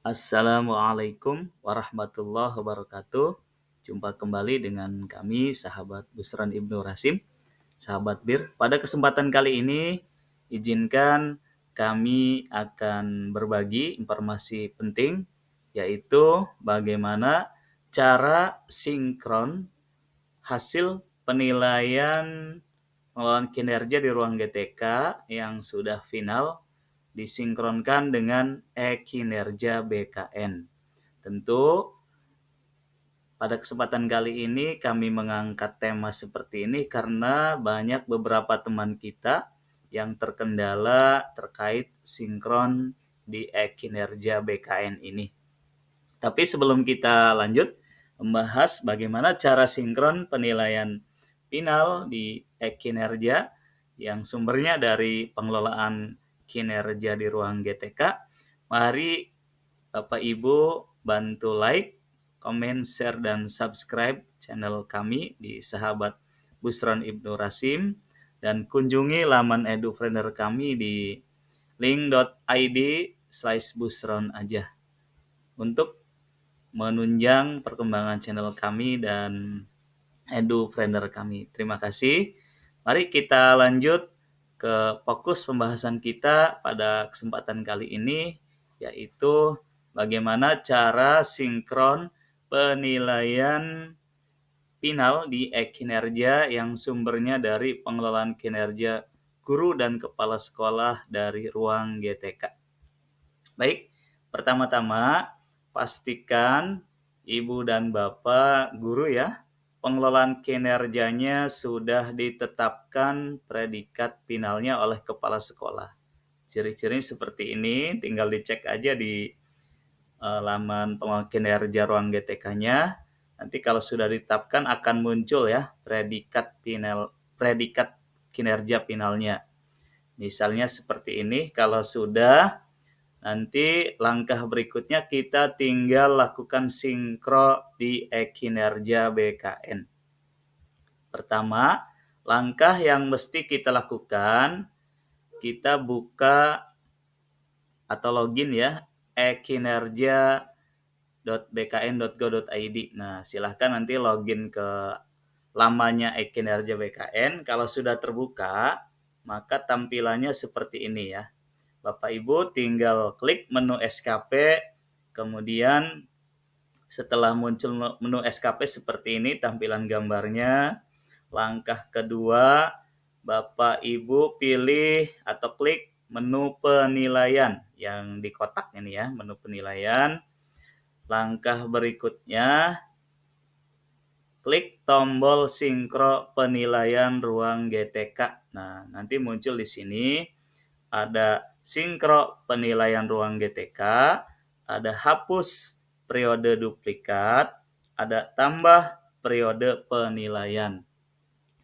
Assalamualaikum warahmatullahi wabarakatuh. Jumpa kembali dengan kami, sahabat Busran Ibnu Rasim, sahabat Bir. Pada kesempatan kali ini, izinkan kami akan berbagi informasi penting, yaitu bagaimana cara sinkron hasil penilaian pengelolaan kinerja di ruang GTK yang sudah final disinkronkan dengan e-kinerja BKN. Tentu pada kesempatan kali ini kami mengangkat tema seperti ini karena banyak beberapa teman kita yang terkendala terkait sinkron di e-kinerja BKN ini. Tapi sebelum kita lanjut membahas bagaimana cara sinkron penilaian final di e-kinerja yang sumbernya dari pengelolaan kinerja di ruang GTK, mari Bapak Ibu bantu like, komen, share, dan subscribe channel kami di Sahabat Busron Ibnu Rasim dan kunjungi laman edufriender kami di link.id/busron aja untuk menunjang perkembangan channel kami dan edufriender kami. Terima kasih. Mari kita lanjut ke fokus pembahasan kita pada kesempatan kali ini, yaitu bagaimana cara sinkron penilaian final di e-kinerja yang sumbernya dari pengelolaan kinerja guru dan kepala sekolah dari ruang GTK. Baik, pertama-tama pastikan Ibu dan Bapak guru ya, pengelolaan kinerjanya sudah ditetapkan predikat finalnya oleh kepala sekolah. Ciri-ciri seperti ini tinggal dicek aja di laman pengelolaan kinerja ruang GTK-nya. Nanti kalau sudah ditetapkan akan muncul ya predikat kinerja finalnya. Misalnya seperti ini, kalau sudah, nanti langkah berikutnya kita tinggal lakukan sinkro di e-kinerja BKN. Pertama, langkah yang mesti kita lakukan, kita buka atau login ya e-kinerja.bkn.go.id. Nah, silahkan nanti login ke lamanya e-kinerja BKN. Kalau sudah terbuka, maka tampilannya seperti ini ya. Bapak Ibu tinggal klik menu SKP, kemudian setelah muncul menu SKP seperti ini tampilan gambarnya. Langkah kedua, Bapak Ibu pilih atau klik menu penilaian yang di kotak ini ya, menu penilaian. Langkah berikutnya, klik tombol sinkro penilaian ruang GTK. Nah, nanti muncul di sini ada sinkro penilaian ruang GTK, ada hapus periode duplikat, ada tambah periode penilaian.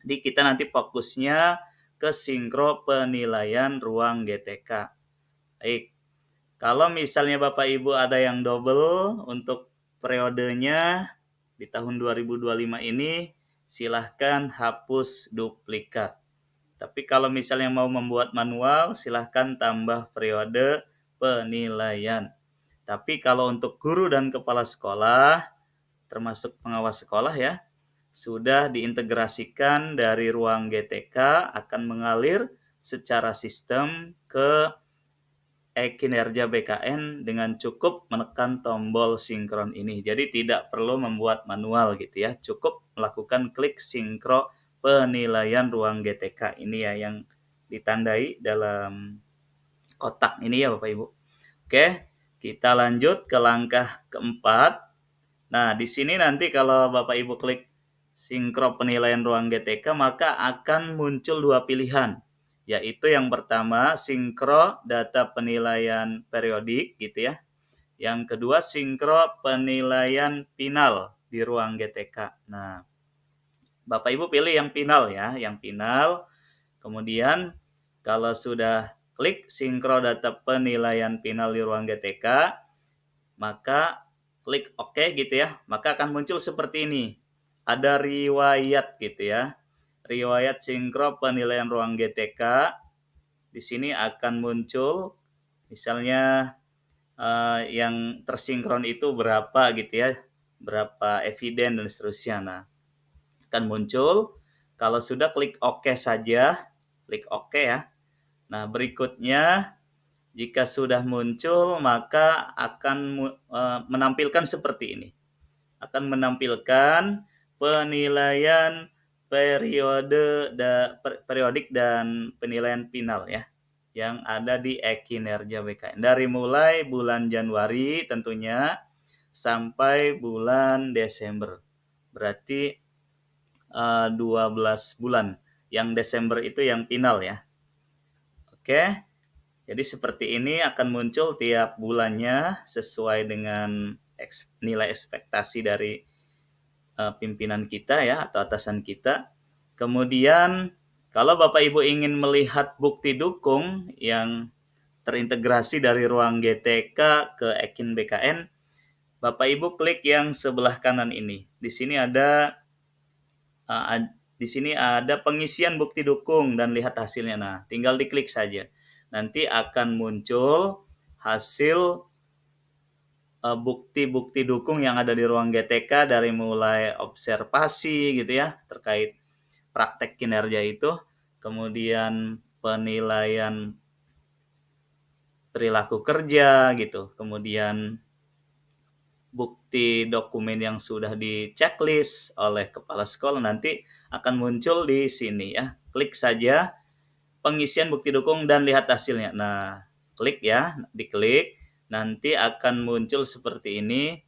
Jadi kita nanti fokusnya ke sinkro penilaian ruang GTK. Baik, kalau misalnya Bapak Ibu ada yang double untuk periodenya di tahun 2025 ini, silahkan hapus duplikat. Tapi kalau misalnya mau membuat manual, silahkan tambah periode penilaian. Tapi kalau untuk guru dan kepala sekolah, termasuk pengawas sekolah ya, sudah diintegrasikan dari ruang GTK akan mengalir secara sistem ke e-kinerja BKN dengan cukup menekan tombol sinkron ini. Jadi tidak perlu membuat manual gitu ya, cukup melakukan klik sinkro penilaian ruang GTK ini ya yang ditandai dalam kotak ini ya Bapak Ibu. Oke, kita lanjut ke langkah keempat. Nah, di sini nanti kalau Bapak Ibu klik sinkro penilaian ruang GTK maka akan muncul dua pilihan, yaitu yang pertama sinkro data penilaian periodik gitu ya. Yang kedua sinkro penilaian final di ruang GTK. Nah, Bapak Ibu pilih yang final ya, yang final. Kemudian kalau sudah klik sinkro data penilaian final di ruang GTK, maka klik OK gitu ya, maka akan muncul seperti ini. Ada riwayat gitu ya. Riwayat sinkro penilaian ruang GTK. Di sini akan muncul misalnya yang tersinkron itu berapa gitu ya, berapa eviden dan seterusnya. Nah, akan muncul. Kalau sudah klik OK saja, klik OK ya. Nah, berikutnya jika sudah muncul maka akan menampilkan seperti ini. Akan menampilkan penilaian periodik dan penilaian final ya yang ada di e-kinerja BKN dari mulai bulan Januari tentunya sampai bulan Desember. Berarti 12 bulan. Yang Desember itu yang final ya. Oke. Jadi seperti ini akan muncul tiap bulannya sesuai dengan nilai ekspektasi dari pimpinan kita ya atau atasan kita. Kemudian kalau Bapak Ibu ingin melihat bukti dukung yang terintegrasi dari ruang GTK ke Ekin BKN, Bapak Ibu klik yang sebelah kanan ini. Di sini ada pengisian bukti dukung dan lihat hasilnya. Nah, tinggal diklik saja. Nanti akan muncul hasil bukti-bukti dukung yang ada di ruang GTK dari mulai observasi gitu ya terkait praktek kinerja itu, kemudian penilaian perilaku kerja gitu, kemudian bukti dokumen yang sudah di checklist oleh kepala sekolah nanti akan muncul di sini ya. Klik saja pengisian bukti dukung dan lihat hasilnya. Nah, klik ya, diklik, nanti akan muncul seperti ini.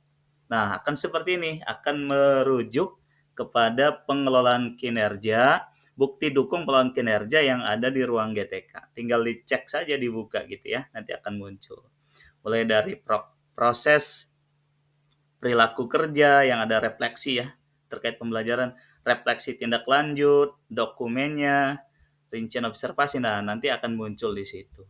Nah, akan seperti ini, akan merujuk kepada pengelolaan kinerja, bukti dukung pengelolaan kinerja yang ada di ruang GTK. Tinggal dicek saja, dibuka gitu ya, nanti akan muncul. Mulai dari proses perilaku kerja yang ada refleksi ya, terkait pembelajaran, refleksi tindak lanjut, dokumennya, rincian observasi, nah nanti akan muncul di situ.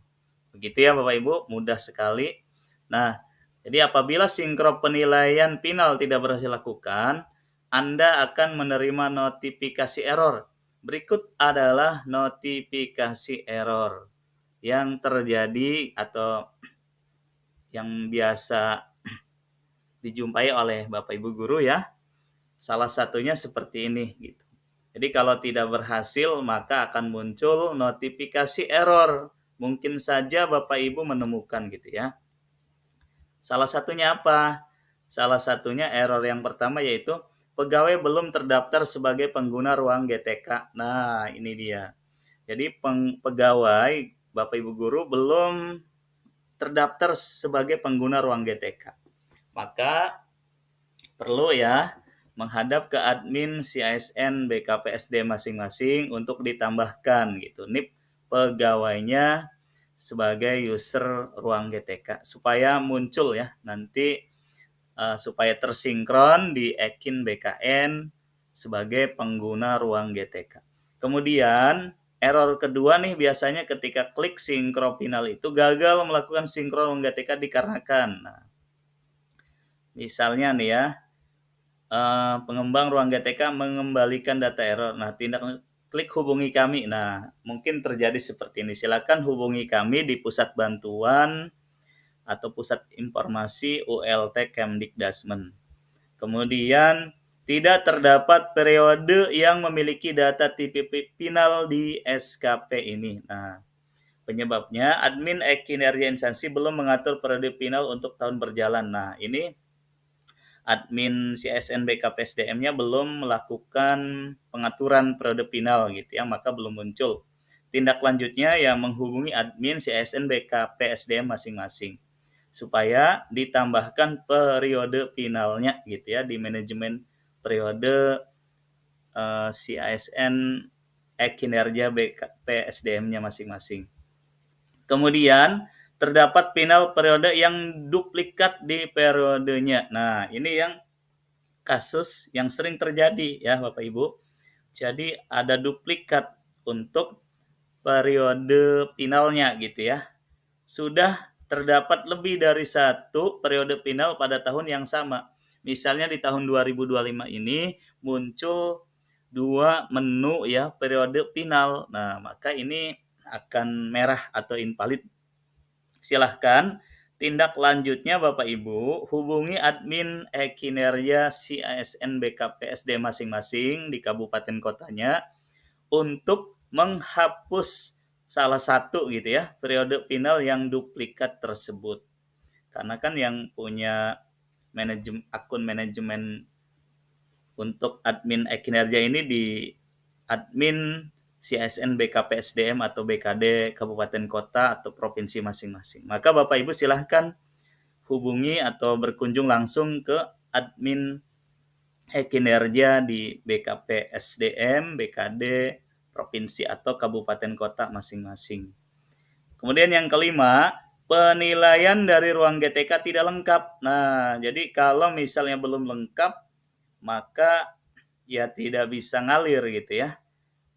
Begitu ya Bapak Ibu, mudah sekali. Nah, jadi apabila sinkron penilaian final tidak berhasil lakukan, Anda akan menerima notifikasi error. Berikut adalah notifikasi error yang terjadi atau yang biasa dijumpai oleh Bapak Ibu guru ya. Salah satunya seperti ini gitu. Jadi kalau tidak berhasil maka akan muncul notifikasi error. Mungkin saja Bapak Ibu menemukan gitu ya. Salah satunya apa? Salah satunya error yang pertama yaitu pegawai belum terdaftar sebagai pengguna ruang GTK. Nah, ini dia. Jadi pegawai Bapak Ibu guru belum terdaftar sebagai pengguna ruang GTK. Maka perlu ya menghadap ke admin CASN BKPSD masing-masing untuk ditambahkan gitu NIP pegawainya sebagai user ruang GTK supaya muncul ya nanti supaya tersinkron di Ekin BKN sebagai pengguna ruang GTK. Kemudian error kedua nih biasanya ketika klik sinkron final itu gagal melakukan sinkron ruang GTK dikarenakan. Nah, misalnya nih ya, pengembang ruang GTK mengembalikan data error. Nah, klik hubungi kami. Nah, mungkin terjadi seperti ini. Silakan hubungi kami di pusat bantuan atau pusat informasi ULT Kemdikdasmen. Kemudian tidak terdapat periode yang memiliki data TPP final di SKP ini. Nah, penyebabnya admin kinerja instansi belum mengatur periode final untuk tahun berjalan. Nah, ini admin CSN BKPSDM-nya belum melakukan pengaturan periode final gitu ya, maka belum muncul. Tindak lanjutnya yang menghubungi admin CSN BKPSDM masing-masing supaya ditambahkan periode finalnya gitu ya di manajemen periode CASN kinerja BKPSDM-nya masing-masing. Kemudian terdapat final periode yang duplikat di periodenya. Nah, ini yang kasus yang sering terjadi ya Bapak Ibu. Jadi ada duplikat untuk periode finalnya gitu ya. Sudah terdapat lebih dari satu periode final pada tahun yang sama. Misalnya di tahun 2025 ini muncul dua menu ya periode final. Nah, maka ini akan merah atau invalid. Silahkan tindak lanjutnya Bapak Ibu, hubungi admin kinerja CASN BKP SD masing-masing di kabupaten kotanya untuk menghapus salah satu gitu ya periode final yang duplikat tersebut. Karena kan yang punya akun manajemen untuk admin kinerja ini di admin CSN BKP SDM atau BKD kabupaten kota atau provinsi masing-masing. Maka Bapak Ibu silahkan hubungi atau berkunjung langsung ke admin kinerja di BKP SDM, BKD, provinsi atau kabupaten kota masing-masing. Kemudian yang kelima, penilaian dari ruang GTK tidak lengkap. Nah, jadi kalau misalnya belum lengkap, maka ya tidak bisa ngalir gitu ya.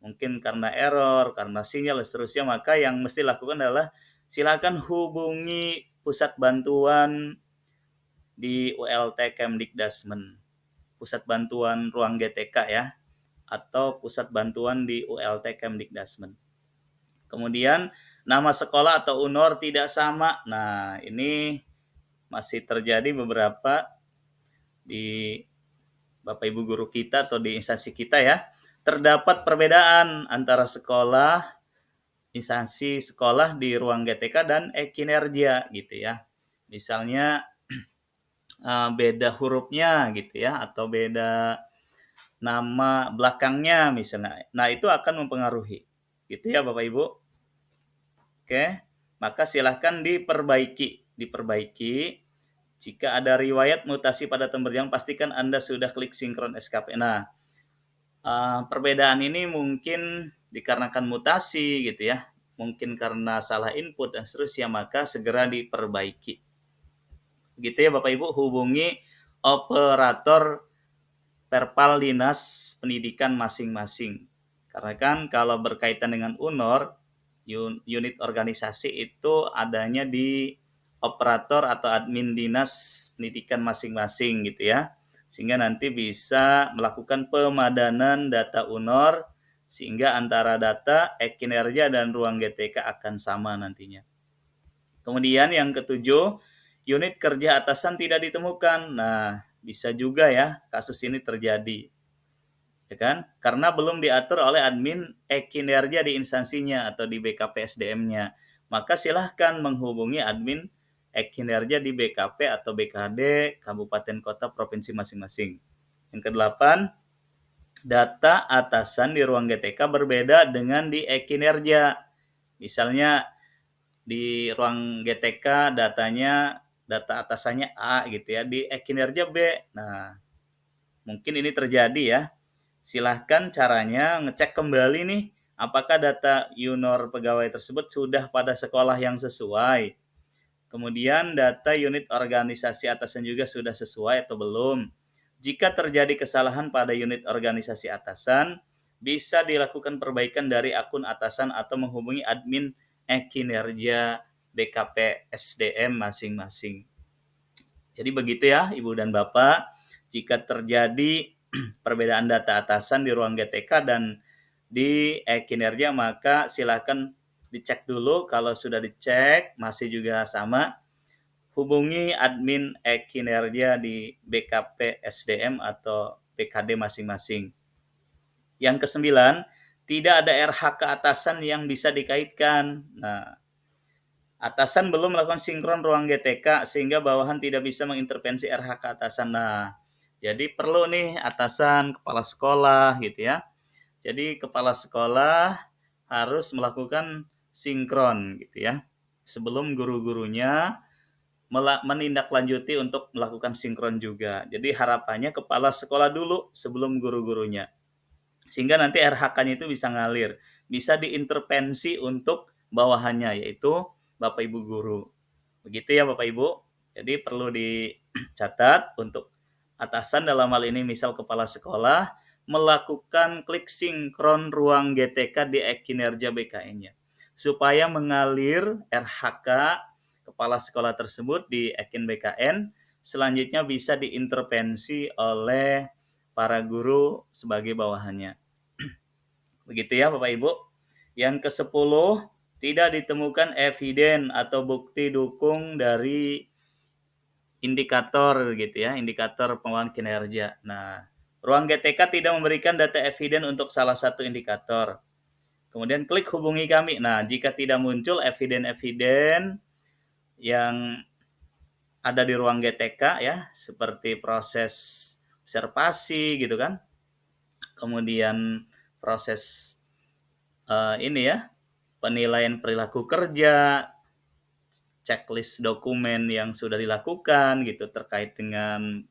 Mungkin karena error, karena sinyal dan seterusnya, maka yang mesti lakukan adalah silakan hubungi pusat bantuan di ULT Kemdikdasmen, pusat bantuan ruang GTK ya, atau pusat bantuan di ULT Kemdikdasmen. Kemudian nama sekolah atau UNOR tidak sama. Nah, ini masih terjadi beberapa di Bapak Ibu guru kita atau di instansi kita ya. Terdapat perbedaan antara sekolah, instansi sekolah di ruang GTK dan kinerja gitu ya. Misalnya beda hurufnya gitu ya, atau beda nama belakangnya misalnya. Nah, itu akan mempengaruhi. Gitu ya Bapak Ibu. Oke, maka silahkan diperbaiki. Jika ada riwayat mutasi pada temberjang, pastikan Anda sudah klik sinkron SKP. Nah, perbedaan ini mungkin dikarenakan mutasi gitu ya, mungkin karena salah input dan seterusnya, maka segera diperbaiki. Gitu ya Bapak Ibu, hubungi operator Perpal Dinas Pendidikan masing-masing. Karena kan kalau berkaitan dengan UNOR, unit organisasi itu adanya di operator atau admin dinas pendidikan masing-masing gitu ya. Sehingga nanti bisa melakukan pemadanan data UNOR sehingga antara data kinerja dan ruang GTK akan sama nantinya. Kemudian yang ketujuh, unit kerja atasan tidak ditemukan. Nah, bisa juga ya kasus ini terjadi. Ya kan? Karena belum diatur oleh admin kinerja di instansinya atau di BKP SDM-nya. Maka silahkan menghubungi admin kinerja di BKP atau BKD kabupaten kota provinsi masing-masing. Yang kedelapan, data atasan di ruang GTK berbeda dengan di kinerja. Misalnya di ruang GTK data atasannya A gitu ya, di kinerja B. Nah, mungkin ini terjadi ya. Silahkan caranya ngecek kembali nih, apakah data UNOR pegawai tersebut sudah pada sekolah yang sesuai. Kemudian data unit organisasi atasan juga sudah sesuai atau belum. Jika terjadi kesalahan pada unit organisasi atasan, bisa dilakukan perbaikan dari akun atasan atau menghubungi admin kinerja BKP SDM masing-masing. Jadi begitu ya Ibu dan Bapak, jika terjadi perbedaan data atasan di ruang GTK dan di kinerja, maka silakan dicek dulu. Kalau sudah dicek masih juga sama, hubungi admin kinerja di BKP SDM atau BKD masing-masing. Yang kesembilan, tidak ada RH keatasan yang bisa dikaitkan. Nah, atasan belum melakukan sinkron ruang GTK sehingga bawahan tidak bisa mengintervensi RH keatasan. Nah, jadi perlu nih atasan, kepala sekolah gitu ya. Jadi kepala sekolah harus melakukan sinkron gitu ya. Sebelum guru-gurunya menindaklanjuti untuk melakukan sinkron juga. Jadi harapannya kepala sekolah dulu sebelum guru-gurunya. Sehingga nanti RHK-nya itu bisa ngalir, bisa diintervensi untuk bawahannya yaitu Bapak Ibu guru. Begitu ya Bapak Ibu. Jadi perlu dicatat untuk atasan dalam hal ini misal kepala sekolah melakukan klik sinkron ruang GTK di kinerja BKN-nya supaya mengalir RHK kepala sekolah tersebut di Ekin BKN selanjutnya bisa diintervensi oleh para guru sebagai bawahannya. Begitu ya Bapak Ibu. Yang ke-10, tidak ditemukan eviden atau bukti dukung dari indikator gitu ya, indikator pengelolaan kinerja. Nah, ruang GTK tidak memberikan data eviden untuk salah satu indikator. Kemudian klik hubungi kami. Nah, jika tidak muncul eviden-eviden yang ada di ruang GTK ya, seperti proses observasi gitu kan, kemudian proses ini ya, penilaian perilaku kerja, checklist dokumen yang sudah dilakukan gitu terkait dengan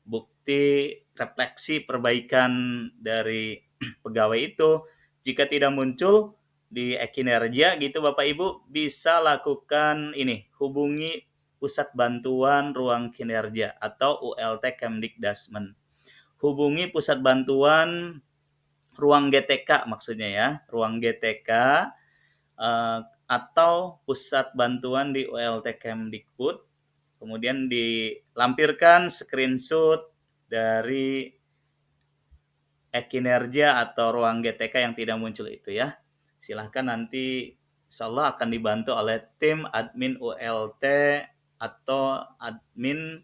bukti refleksi perbaikan dari pegawai itu. Jika tidak muncul di e-kinerja gitu Bapak Ibu, bisa lakukan ini, hubungi Pusat Bantuan Ruang Kinerja atau ULT Kemdikdasmen. Hubungi Pusat Bantuan Ruang GTK maksudnya ya, Ruang GTK atau Pusat Bantuan di ULT Kemdikbud. Kemudian dilampirkan screenshot dari e-kinerja atau ruang GTK yang tidak muncul itu ya. Silahkan nanti insya Allah akan dibantu oleh tim admin ULT atau admin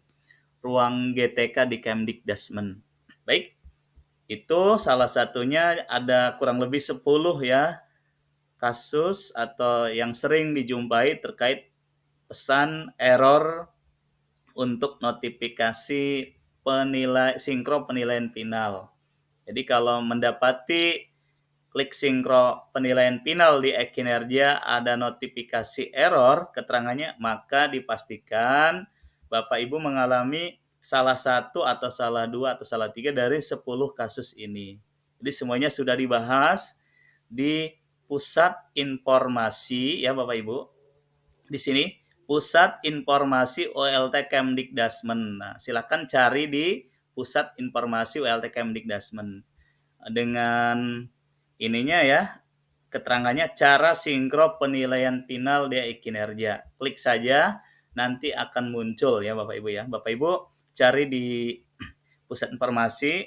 ruang GTK di Kemdikdasmen. Baik, itu salah satunya, ada kurang lebih 10 ya kasus atau yang sering dijumpai terkait pesan error untuk notifikasi sinkro penilaian final. Jadi kalau mendapati klik sinkro penilaian final di e-kinerja ada notifikasi error keterangannya, maka dipastikan Bapak Ibu mengalami salah satu atau salah dua atau salah tiga dari 10 kasus ini. Jadi semuanya sudah dibahas di pusat informasi ya Bapak Ibu. Di sini Pusat Informasi ULT Kemdikdasmen. Nah, silakan cari di Pusat Informasi ULT Kemdikdasmen. Dengan ininya ya, keterangannya cara sinkro penilaian final di kinerja. Klik saja, nanti akan muncul ya Bapak Ibu ya. Bapak Ibu cari di Pusat Informasi,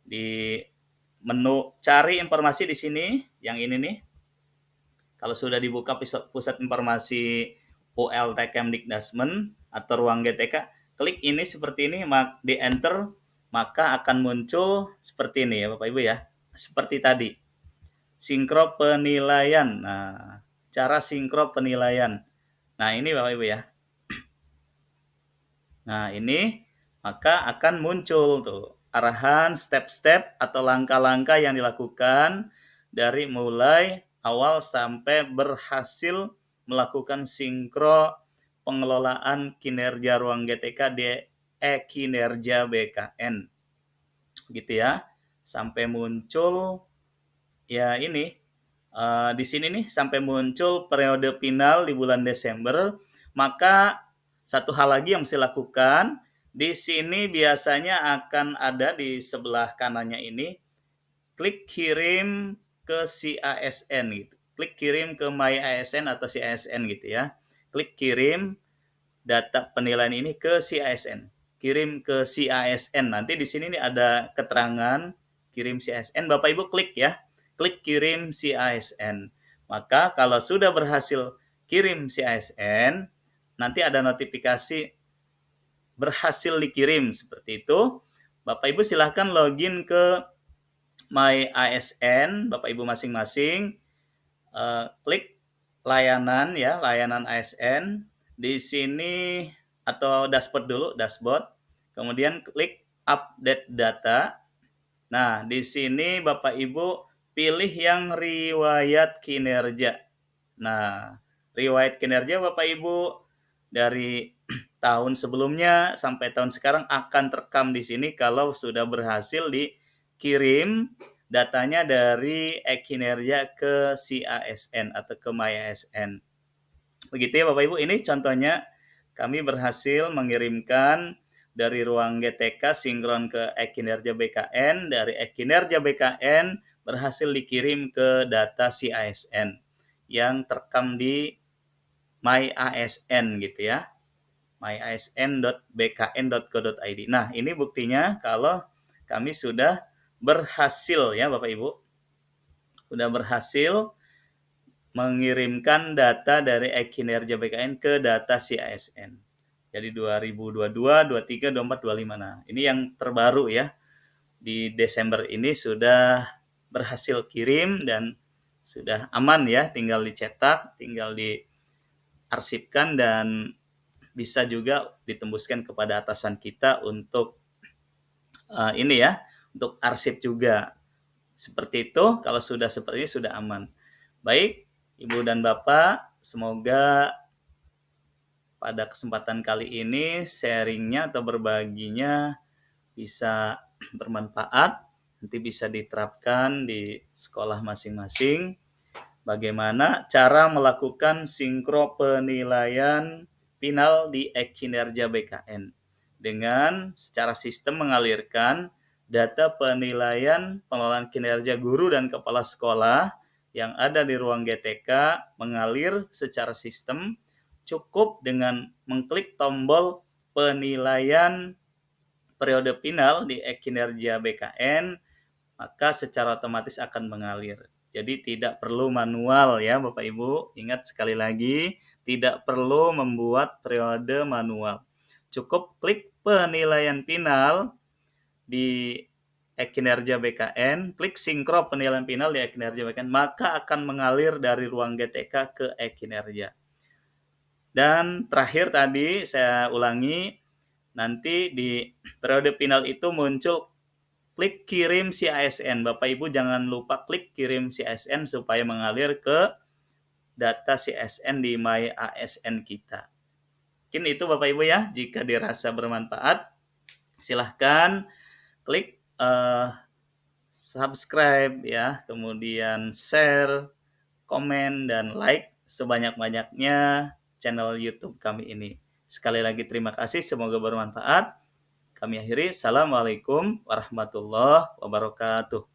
di menu cari informasi di sini, yang ini nih. Kalau sudah dibuka Pusat Informasi ULT Kemdikdasmen atau ruang GTK, klik ini seperti ini, di enter, maka akan muncul seperti ini ya Bapak Ibu ya. Seperti tadi, sinkro penilaian. Nah, cara sinkro penilaian. Nah, ini Bapak Ibu ya. Nah, ini maka akan muncul tuh arahan step-step atau langkah-langkah yang dilakukan dari mulai awal sampai berhasil melakukan sinkro pengelolaan kinerja ruang GTK di e-kinerja BKN. Gitu ya. Sampai muncul ya ini di sini nih sampai muncul periode final di bulan Desember. Maka satu hal lagi yang mesti lakukan, di sini biasanya akan ada di sebelah kanannya ini, klik kirim ke si ASN gitu. Klik kirim ke My ASN atau si ASN gitu ya. Klik kirim data penilaian ini ke si ASN. Kirim ke si ASN. Nanti di sini nih ada keterangan kirim si ASN. Bapak Ibu klik ya. Klik kirim si ASN. Maka kalau sudah berhasil kirim si ASN, nanti ada notifikasi berhasil dikirim seperti itu. Bapak Ibu silahkan login ke My ASN Bapak Ibu masing-masing, klik layanan ya, layanan ASN. Di sini atau dashboard dulu, dashboard. Kemudian klik update data. Nah, di sini Bapak Ibu pilih yang riwayat kinerja. Nah, riwayat kinerja Bapak Ibu dari tahun sebelumnya sampai tahun sekarang akan terekam di sini kalau sudah berhasil dikirim datanya dari e-kinerja ke si ASN atau ke My ASN. Begitu ya Bapak Ibu, ini contohnya kami berhasil mengirimkan dari ruang GTK sinkron ke e-kinerja BKN, dari e-kinerja BKN berhasil dikirim ke data si ASN yang terekam di My ASN gitu ya, myasn.bkn.go.id. Nah, ini buktinya kalau kami sudah berhasil ya Bapak Ibu, sudah berhasil mengirimkan data dari e-kinerja BKN ke data si ASN. Jadi 2022, 23, 24, 25. Nah, ini yang terbaru ya. Di Desember ini sudah berhasil kirim dan sudah aman ya, tinggal dicetak, tinggal diarsipkan dan bisa juga ditembuskan kepada atasan kita untuk ini ya, untuk arsip juga. Seperti itu, kalau sudah seperti ini sudah aman. Baik, Ibu dan Bapak, semoga pada kesempatan kali ini sharingnya atau berbaginya bisa bermanfaat, nanti bisa diterapkan di sekolah masing-masing. Bagaimana cara melakukan sinkro penilaian final di kinerja BKN dengan secara sistem mengalirkan data penilaian pengelolaan kinerja guru dan kepala sekolah yang ada di ruang GTK mengalir secara sistem. Cukup dengan mengklik tombol penilaian periode final di kinerja BKN, maka secara otomatis akan mengalir. Jadi tidak perlu manual ya Bapak Ibu. Ingat sekali lagi, tidak perlu membuat periode manual. Cukup klik penilaian final di kinerja BKN, klik sinkro penilaian final di kinerja BKN, maka akan mengalir dari ruang GTK ke kinerja. Dan terakhir tadi saya ulangi, nanti di periode final itu muncul klik kirim si ASN. Bapak Ibu jangan lupa klik kirim si ASN supaya mengalir ke data si ASN di My ASN kita. Mungkin itu Bapak Ibu ya, jika dirasa bermanfaat silahkan klik subscribe ya, kemudian share, komen, dan like sebanyak-banyaknya channel YouTube kami ini. Sekali lagi terima kasih, semoga bermanfaat. Kami akhiri, Assalamualaikum warahmatullahi wabarakatuh.